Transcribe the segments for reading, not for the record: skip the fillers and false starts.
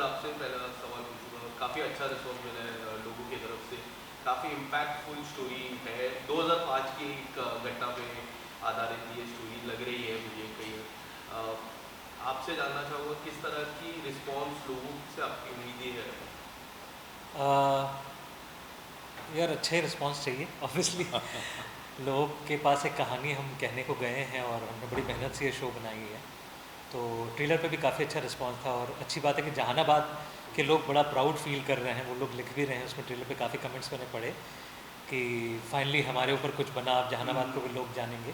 Sir आपसे पहला सवाल पूछूंगा, काफ़ी अच्छा रिस्पॉन्स मिला है लोगों की तरफ से, काफ़ी इम्पैक्टफुल स्टोरी है, 2005 की एक घटना पे आधारित ये स्टोरी लग रही है मुझे कहीं। आपसे जानना चाहूँगा किस तरह की रिस्पॉन्स लोगों से आपकी उम्मीदें है। यार अच्छे रिस्पांस चाहिए ऑब्वियसली। लोगों के पास एक कहानी हम कहने को गए हैं और हमने बड़ी मेहनत से ये शो बनाई है, तो ट्रेलर पे भी काफ़ी अच्छा रिस्पांस था। और अच्छी बात है कि जहानाबाद के लोग बड़ा प्राउड फील कर रहे हैं, वो लोग लिख भी रहे हैं उसमें। ट्रेलर पे काफ़ी कमेंट्स मैंने पढ़े कि फाइनली हमारे ऊपर कुछ बना, अब जहानाबाद को भी लोग जानेंगे।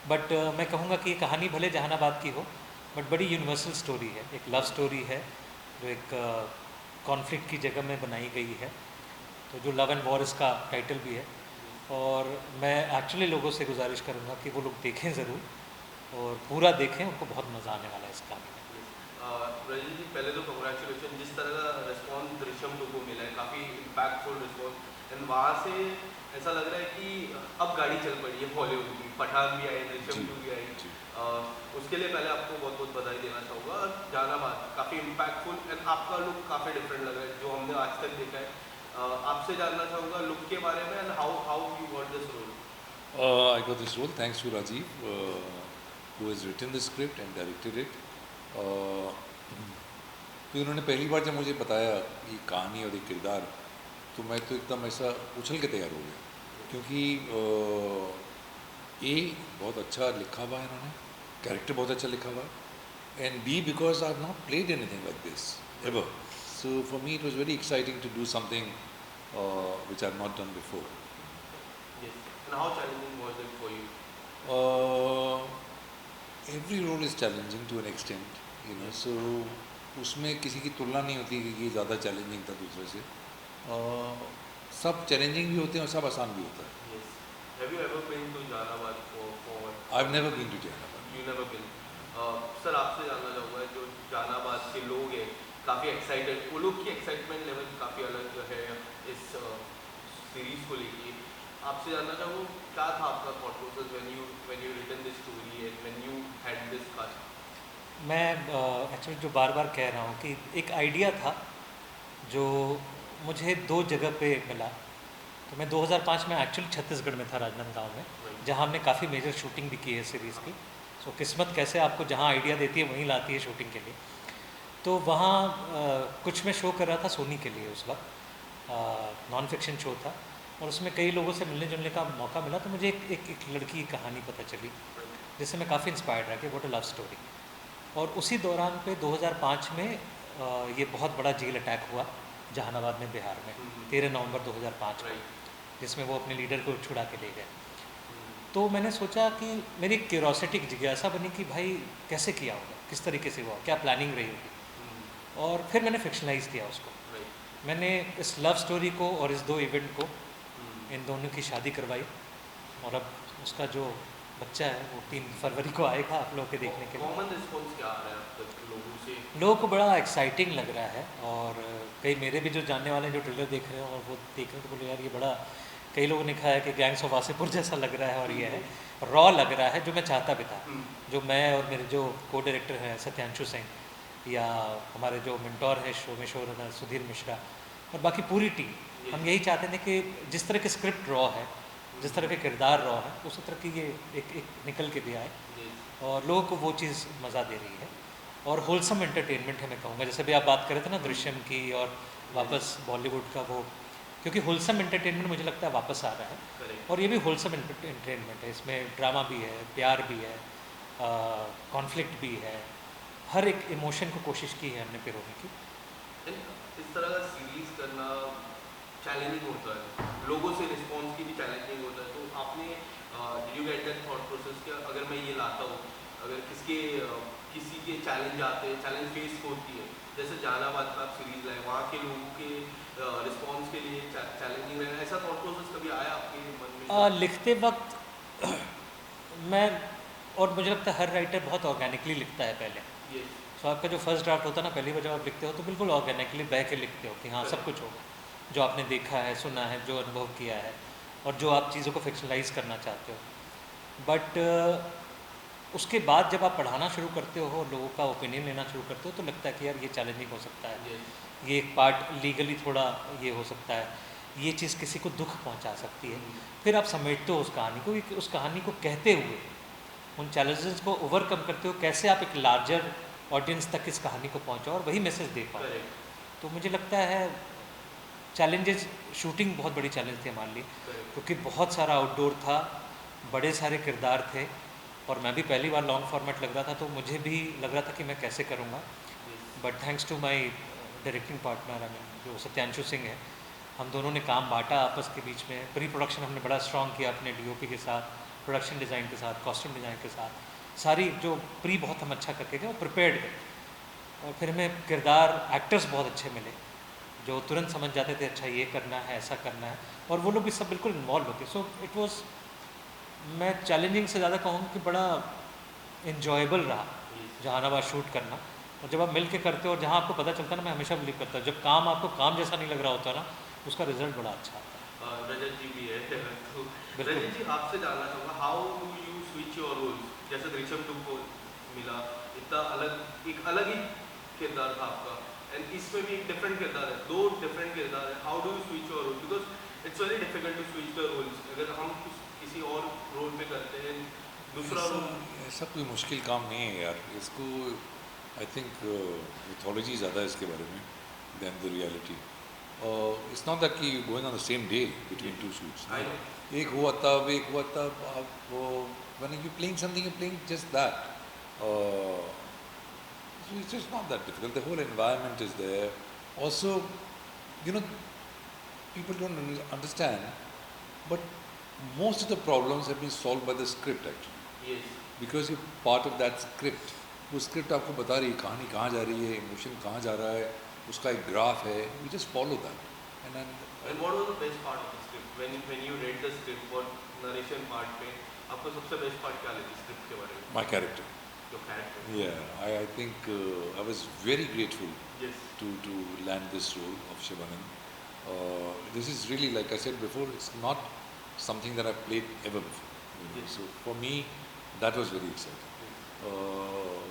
बट मैं कहूँगा कि ये कहानी भले जहानाबाद की हो, बट बड़ी यूनिवर्सल स्टोरी है, एक लव स्टोरी है जो एक कॉन्फ्लिक्ट की जगह में बनाई गई है। तो जो लव एंड वॉर इसका टाइटल भी है। और मैं एक्चुअली लोगों से गुजारिश करूँगा कि वो लोग देखें ज़रूर और पूरा देखें, उनको बहुत मज़ा आने वाला है इस कहानी में। रजनी जी, पहले तो कंग्रेचुलेशन, जिस तरह का रिस्पॉन्स दृश्यम टू को मिला है, काफ़ी इम्पैक्टफुल रिस्पॉन्स। एंड वहाँ से ऐसा लग रहा है कि अब गाड़ी चल पड़ी है बॉलीवुड की, पठान भी आई, दृश्यम जी टू भी आई। जी। उसके लिए पहले आपको बहुत बहुत बधाई देना चाहूँगा। और जहानाबाद काफ़ी इम्पैक्टफुल एंड आपका लुक काफ़ी डिफरेंट लग रहा है जो हमने आज तक देखा है। आपसे जानना चाहूँगा लुक के बारे में and how how you got this role. I got this role thanks to Rajiv, who has written the script and directed it. तो इन्होंने पहली बार जब मुझे बताया ये कहानी और ये किरदार, तो मैं तो एकदम ऐसा उछल के तैयार हो गया, क्योंकि ए बहुत अच्छा लिखा हुआ है इन्होंने, कैरेक्टर बहुत अच्छा लिखा हुआ है, and be because I have not played anything like this ever, so for me it was very exciting to do something which I have not done before. Yes. And how challenging was it for you? Every role is challenging to an extent, you know, so उसमें किसी की तुलना नहीं होती कि ये ज़्यादा challenging था दूसरे से। सब चैलेंजिंग भी होते हैं और सब आसान भी होता है। Yes. Have you ever been to Jahanabad for I've never been to Jahanabad. You never been. Sir आपसे जानना चाहूँगा, जो जहानाबाद के लोग हैं काफ़ी एक्साइटेड, वो लोग की एक्साइटमेंट लेवल काफ़ी अलग है इस सीरीज़ को लेके। आपसे जानना चाहूँगा क्या था आपका thought process when you written this story and when you had this cast. मैं एक्चुअली जो बार बार कह रहा हूँ कि एक आइडिया था जो मुझे दो जगह पे मिला। तो मैं 2005 में एक्चुअली छत्तीसगढ़ में था, राजनांदगांव में, जहाँ हमने काफ़ी मेजर शूटिंग भी की है सीरीज़ की। सो किस्मत कैसे आपको जहाँ आइडिया देती है वहीं लाती है शूटिंग के लिए। तो वहाँ कुछ मैं शो कर रहा था सोनी के लिए उस वक्त, नॉन फिक्शन शो था, और उसमें कई लोगों से मिलने जुलने का मौका मिला। तो मुझे एक लड़की की कहानी पता चली जिससे मैं काफ़ी इंस्पायर्ड रहा कि व्हाट अ लव स्टोरी। और उसी दौरान पे 2005 में ये बहुत बड़ा जेल अटैक हुआ जहानाबाद में, बिहार में, 13 नवंबर 2005 को, जिसमें वो अपने लीडर को छुड़ा के ले गए। तो मैंने सोचा कि मेरी क्यूरोसिटी की जिज्ञासा बनी कि भाई कैसे किया होगा, किस तरीके से हुआ, क्या प्लानिंग रही होगी। और फिर मैंने फिक्शनलाइज किया उसको। मैंने इस लव स्टोरी को और इस दो इवेंट को, इन दोनों की शादी करवाई, और अब उसका जो बच्चा है वो 3 फरवरी को आएगा आप लोगों के देखने के लिए। कॉमन रिस्पॉन्स क्या आ रहा है अब तक लोगों से? लोगों को बड़ा एक्साइटिंग लग रहा है। और कई मेरे भी जो जानने वाले हैं जो ट्रेलर देख रहे हैं और वो देख रहे हैं तो बोले यार ये बड़ा, कई लोगों ने कहा है कि गैंग्स ऑफ वासेपुर जैसा लग रहा है, और ये है रॉ लग रहा है, जो मैं चाहता भी था। जो मैं और मेरे जो को डायरेक्टर हैं सत्यांशु सिंह, या हमारे जो मेंटोर हैं शो में शो रनर सुधीर मिश्रा, और बाकी पूरी टीम, हम यही चाहते थे कि जिस तरह की स्क्रिप्ट रॉ है, जिस तरह के किरदार रॉ है, उस तरह की ये एक निकल के भी आए और लोगों को वो चीज़ मज़ा दे रही है। और होलसम एंटरटेनमेंट है मैं कहूँगा, जैसे भी आप बात कर रहे थे ना दृश्यम की और वापस बॉलीवुड का वो, क्योंकि होलसम एंटरटेनमेंट मुझे लगता है वापस आ रहा है। और ये भी होलसम एंटरटेनमेंट है, इसमें ड्रामा भी है, प्यार भी है, कॉन्फ्लिक्ट भी है, हर एक इमोशन को कोशिश की है हमने पिरोने की। इस तरह का सीरीज करना चैलेंजिंग होता है, लोगों से रिस्पॉन्स की भी चैलेंजिंग होता है। तो आपने did you get that thought process कि अगर मैं ये लाता हूँ, अगर किसी के चैलेंज आते हैं, चैलेंज फेस होती है, जैसे जहानाबाद का आप सीरीज लाए, वहाँ के लोगों के रिस्पॉन्स के लिए चैलेंजिंग रहेगा, ऐसा थॉट प्रोसेस कभी आया आपके मन में? लिखते वक्त मैं, और मुझे लगता है हर राइटर बहुत ऑर्गेनिकली लिखता है पहले। तो आपका जो फर्स्ट ड्राफ्ट होता है ना, पहली बार जब आप लिखते हो तो बिल्कुल ऑर्गेनिकली बह के लिखते हो कि हाँ सब कुछ होगा, जो आपने देखा है, सुना है, जो अनुभव किया है, और जो आप चीज़ों को फिक्शनलाइज करना चाहते हो। बट उसके बाद जब आप पढ़ाना शुरू करते हो और लोगों का ओपिनियन लेना शुरू करते हो तो लगता है कि यार ये चैलेंजिंग हो सकता है, Yes. ये एक पार्ट लीगली थोड़ा ये हो सकता है, ये चीज़ किसी को दुख पहुंचा सकती है। फिर आप समेटते हो उस कहानी को कि उस कहानी को कहते हुए उन चैलेंजेस को ओवरकम करते हो, कैसे आप एक लार्जर ऑडियंस तक इस कहानी को पहुंचाओ और वही मैसेज दे पाओ। Correct. तो मुझे लगता है चैलेंजेस, शूटिंग बहुत बड़ी चैलेंज थी हमारे लिए, Correct. क्योंकि बहुत सारा आउटडोर था, बड़े सारे किरदार थे और मैं भी पहली बार लॉन्ग फॉर्मेट लग रहा था, तो मुझे भी लग रहा था कि मैं कैसे करूँगा। Yes. But thanks to my directing partner जो सत्यांशु सिंह है, हम दोनों ने काम बांटा आपस के बीच में। प्री प्रोडक्शन हमने बड़ा स्ट्रॉन्ग किया अपने डीओपी के साथ, प्रोडक्शन डिज़ाइन के साथ, कॉस्ट्यूम डिज़ाइन के साथ, सारी जो प्री बहुत हम अच्छा करके गए और प्रिपेयर्ड गए। और फिर हमें किरदार एक्टर्स बहुत अच्छे मिले जो तुरंत समझ जाते थे अच्छा ये करना है, ऐसा करना है, और वो लोग भी सब बिल्कुल इन्वॉल्व होते। सो इट वाज, मैं चैलेंजिंग से ज़्यादा कहूँ कि बड़ा इन्जॉयबल रहा Yes. जहानाबाद शूट करना। और जब आप मिल के करते हो और जहाँ आपको पता चलता है ना, मैं हमेशा बिलीव करता हूँ जब काम आपको काम जैसा नहीं लग रहा होता ना, उसका रिजल्ट बड़ा अच्छा आता है। रजत जी भी है तो बिल्कुल। रजत जी आपसे जानना चाहूँगा how do you switch your roles, जैसे दृश्यम 2 को मिला, इतना अलग एक अलग ही किरदार था आपका, एंड इसमें भी एक डिफरेंट किरदार है, दो डिफरेंट किरदार है, how do you switch your role, because it's very difficult to switch the roles. अगर हम किसी और रोल पे करते हैं दूसरा रोल। ऐसा कोई मुश्किल काम नहीं है यार, इसको आई थिंक मिथोलॉजी ज़्यादा है इसके बारे में then the reality. It's not that कि going on the same day between two shoots, I know. एक हुआ तब एक हुआ तब, आप वो when you playing something you playing just that, so it's just not that difficult, the whole environment is there. Also, you know, people don't understand, but most of the problems have been solved by the script actually, yes. because you're part of that script. वो script आपको बता रही है कहानी कहाँ जा रही है, इमोशन कहाँ जा रहा है, उसका एक ग्राफ है, you just follow that. And then And what was the best part of the script? When you read the script और narration part पे आपको सबसे बेस्ट पार्ट क्या लगी स्क्रिप्ट के बारे में? my character, Your character. yeah, I think I was very grateful Yes. to land this role of Shivanand. This is really, like I said before, it's not something that I've played ever before. You know. Yes. So for me, that was very exciting.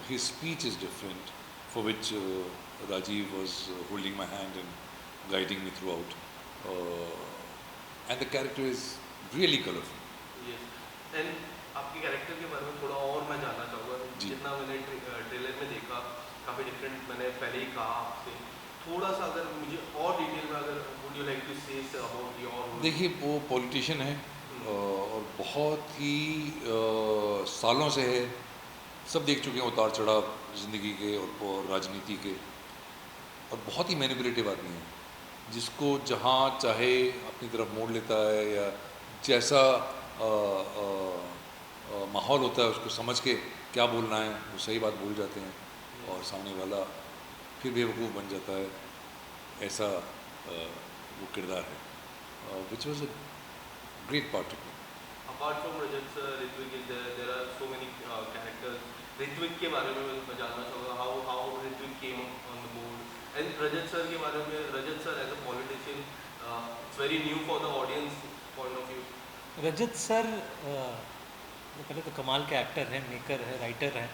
His speech is different, for which Rajiv was holding my hand and guiding me throughout. And the character is really colorful. Yes. And आपके character के बारे में थोड़ा और मैं जानना चाहूँगा। जी। जितना मैंने ट्रेलर में देखा काफ़ी डिफरेंट, मैंने पहले ही कहा आपसे, थोड़ा सा अगर मुझे और डिटेल में अगर would you like to say about your. देखिए, वो पॉलिटिशियन है और बहुत ही सालों से है, सब देख चुके हैं उतार चढ़ाव ज़िंदगी के और राजनीति के, और बहुत ही मैनिपुलेटिव आदमी है, जिसको जहाँ चाहे अपनी तरफ मोड़ लेता है, या जैसा माहौल होता है उसको समझ के क्या बोलना है वो सही बात बोल जाते हैं, और सामने वाला फिर बेवकूफ़ बन जाता है, ऐसा वो किरदार है, which was a great part of it. Apart from Rajat sir, Ritwik is there. There are so many characters. Ritwik के बारे में मैं जानना चाहूँगा how Ritwik came on the board. And Rajat sir के बारे में, Rajat sir as a politician, it's very new for the audience point of view. Rajat sir पहले तो कमाल के एक्टर हैं, मेकर है, राइटर हैं।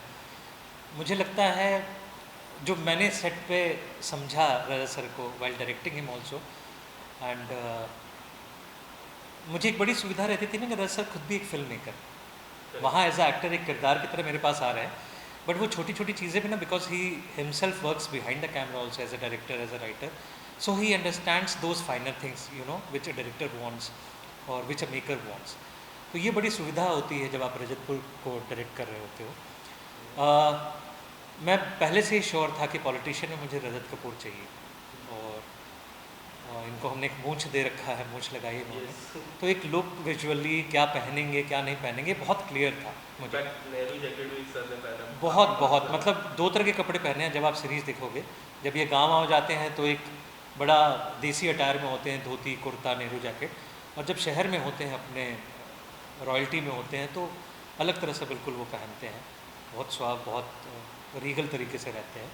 मुझे लगता है जो मैंने सेट पे समझा रजत सर को while directing him also, and मुझे एक बड़ी सुविधा रहती थी ना कि रजत सर खुद भी एक फिल्म मेकर वहाँ एज अ एक्टर एक किरदार की तरह मेरे पास आ रहे हैं, बट वो छोटी छोटी चीज़ें भी ना, because he himself works behind the camera also as a director, as a writer, so he understands those finer things, you know, which a director wants और विच अ मेकर वॉन्ट्स। तो ये बड़ी सुविधा होती है जब आप रजतपुर को डायरेक्ट कर रहे होते हो। मैं पहले से ही श्योर था कि पॉलिटिशियन में मुझे रजत कपूर चाहिए, और इनको हमने एक मूंछ दे रखा है, मूंछ लगाई है इन्होंने, Yes. तो एक लुक विजुअली क्या पहनेंगे क्या नहीं पहनेंगे बहुत क्लियर था मुझे। But नेहरू जैकेट भी सर ने पहना। बहुत मतलब दो तरह के कपड़े पहने हैं। जब आप सीरीज़ देखोगे, जब ये गाँव आ जाते हैं तो एक बड़ा देसी अटायर में होते हैं, धोती कुर्ता नेहरू जैकेट, और जब शहर में होते हैं अपने रॉयल्टी में होते हैं तो अलग तरह से बिल्कुल वो पहनते हैं, बहुत सुहाव, बहुत रीगल तरीके से रहते हैं।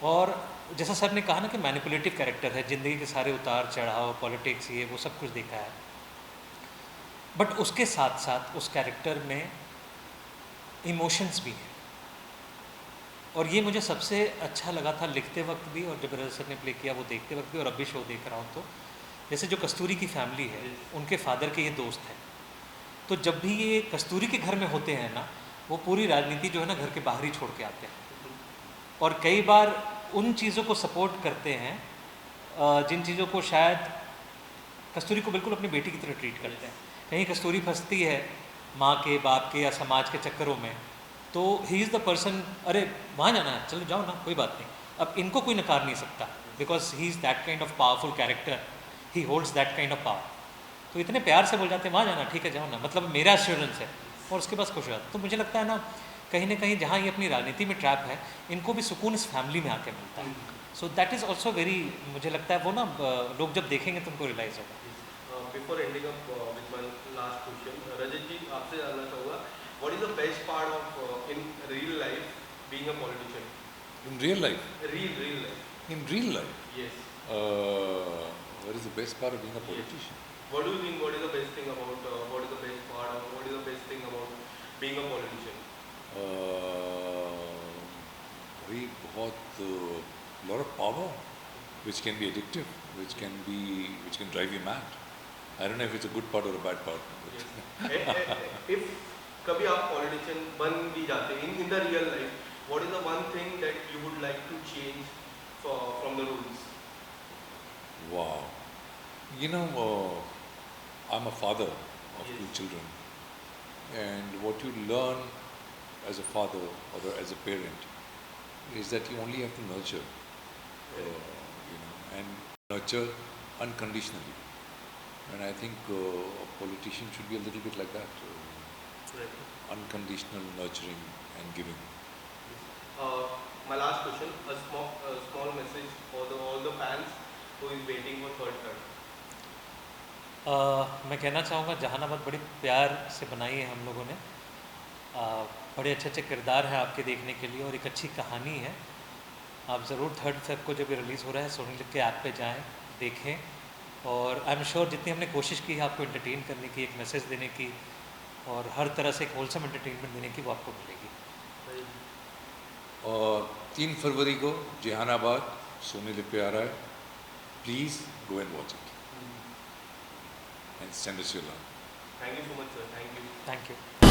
और जैसा सर ने कहा ना कि मैनिपुलेटिव कैरेक्टर है, ज़िंदगी के सारे उतार चढ़ाव, पॉलिटिक्स, ये वो सब कुछ देखा है, बट उसके साथ साथ उस कैरेक्टर में इमोशंस भी हैं। और ये मुझे सबसे अच्छा लगा था लिखते वक्त भी, और जब रजत सर ने प्ले किया वो देखते वक्त भी, और अब भी शो देख रहा हूँ तो जैसे जो कस्तूरी की फैमिली है, उनके फादर के ये दोस्त हैं, तो जब भी ये कस्तूरी के घर में होते हैं ना, वो पूरी राजनीति जो है ना घर के बाहर ही छोड़ के आते हैं, और कई बार उन चीज़ों को सपोर्ट करते हैं जिन चीज़ों को शायद कस्तूरी को बिल्कुल अपनी बेटी की तरह ट्रीट करते हैं। कहीं कस्तूरी फंसती है माँ के, बाप के या समाज के चक्करों में, तो ही इज़ द पर्सन, अरे वहाँ जाना है, चलो जाओ ना, कोई बात नहीं। अब इनको कोई नकार नहीं सकता, because he is that kind of powerful character, he holds that kind of power. तो इतने प्यार से बोल जाते हैं वहाँ जाना, ठीक है जाओ ना, मतलब मेरा एश्योरेंस है, और उसके पास खुश हो जाता। तो मुझे लगता है ना कहीं कहीं जहाँ ये अपनी राजनीति में ट्रैप है, इनको भी सुकून इस फैमिली में आके मिलता है। So that is also very, मुझे लगता है वो ना लोग जब देखेंगे तो उनको रियलाइज़ होगा। Before ending up with one last question, Rajat ji आपसे जानना चाहूँगा, what is the best part of in real life being a politician? In real life? Real life. In real life? Yes. What is the best part of being a politician? What do you think? What is the best thing about? What is the best part of? What is the best thing about being a politician? भाई बहुत lot of power, which can be addictive, which can drive you mad. I don't know if it's a good part or a bad part. Yes. If कभी आप politician बन भी जाते हैं in the real life, what is the one thing that you would like to change from the rules? Wow. You know, I'm a father of Yes. 2 children, and what you learn as a father or as a parent is that you only have to nurture, and nurture unconditionally. And I think a politician should be a little bit like that, Right. unconditional nurturing and giving. My last question, a small message for all the fans who is waiting for third cut. मैं कहना चाहूँगा जहानाबाद बड़ी प्यार से बनाई है हम लोगों ने, बड़े अच्छे अच्छे किरदार हैं आपके देखने के लिए, और एक अच्छी कहानी है। आप ज़रूर 3 फ़रवरी को जब ये रिलीज़ हो रहा है सोनी लिव के ऐप पे जाएं, देखें, और आई एम श्योर जितनी हमने कोशिश की है आपको एंटरटेन करने की, एक मैसेज देने की, और हर तरह से एक होलसम एंटरटेनमेंट देने की, वो आपको मिलेगी। और 3 फरवरी को जहानाबाद सोनी लिव पे आ रहा है, please go and watch it and send us your love. Thank you so much, sir. Thank you. Thank you.